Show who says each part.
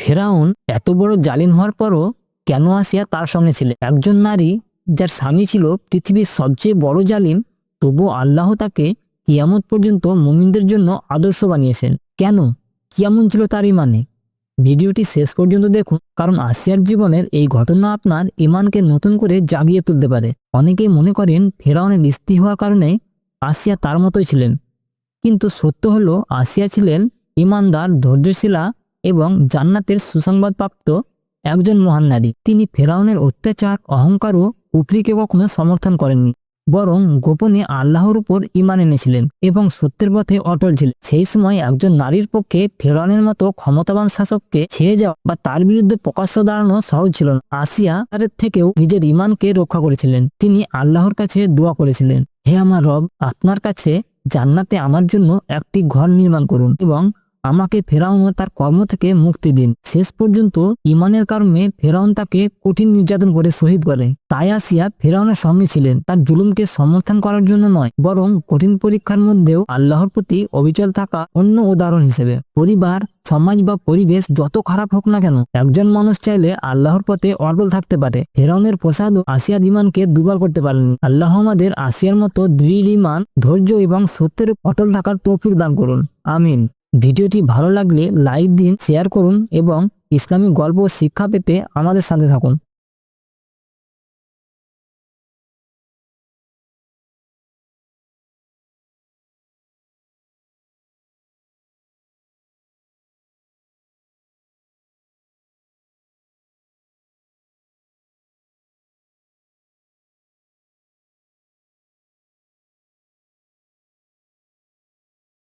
Speaker 1: ফেরাউন এত বড় জালিম হওয়ার পরও কেন আসিয়া তার সঙ্গে ছিলেন? একজন নারী যার স্বামী ছিল পৃথিবীর সবচেয়ে বড় জালিম, তবুও আল্লাহ তাকে কিয়ামত পর্যন্ত মুমিনদের জন্য আদর্শ বানিয়েছেন। কেন? কি এমন ছিল তার ইমানে? ভিডিওটি শেষ পর্যন্ত দেখুন, কারণ আসিয়ার জীবনের এই ঘটনা আপনার ইমানকে নতুন করে জাগিয়ে তুলতে পারে। অনেকেই মনে করেন ফেরাউনের স্ত্রী হওয়ার কারণে আসিয়া তার মতোই ছিলেন, কিন্তু সত্য হলো আসিয়া ছিলেন ইমানদার, ধৈর্যশীলা এবং জান্নাতের সুসংবাদপ্রাপ্ত একজন মহান নারী। তিনি ফেরাউনের অত্যাচার, অহংকার ও কুফরিকে কখনো সমর্থন করেননি, বরং গোপনে আল্লাহর উপর ঈমান এনেছিলেন এবং সত্যের পথে অটল ছিলেন। সেই সময় একজন নারীর পক্ষে ফেরাউনের মতো ক্ষমতাবান শাসককে ছেড়ে যাওয়া বা তার বিরুদ্ধে প্রকাশ্য দাঁড়ানো সহজ ছিল না। আসিয়া তার থেকেও নিজের ঈমানকে রক্ষা করেছিলেন। তিনি আল্লাহর কাছে দোয়া করেছিলেন, হে আমার রব, আপনার কাছে জান্নাতে আমার জন্য একটি ঘর নির্মাণ করুন এবং আমাকে ফেরাউন ও তার কর্ম থেকে মুক্তি দিন। শেষ পর্যন্ত ইমানের কারণে ফেরাউন তাকে কঠিন নির্যাতন করে শহীদ করে। তাই আসিয়া ফেরাউনের সঙ্গে ছিলেন, তার জুলুমকে সমর্থন করার জন্য নয়, বরং কঠিন পরীক্ষার মধ্যেও আল্লাহর প্রতি অবিচল থাকা অন্য উদাহরণ হিসেবে। পরিবার, সমাজ বা পরিবেশ যত খারাপ হোক না কেন, একজন মানুষ চাইলে আল্লাহর পথে অটল থাকতে পারে। ফেরাউনের প্রসাদও আসিয়ার ইমানকে দুর্বল করতে পারেনি। আল্লাহ আমাদের আসিয়ার মতো দৃঢ় ইমান, ধৈর্য এবং সত্যের অটল থাকার তৌফিক দান করুন। আমিন। ভিডিওটি ভালো লাগলে লাইক দিন, শেয়ার করুন এবং ইসলামিক গল্প ও শিক্ষা পেতে আমাদের সাথে থাকুন।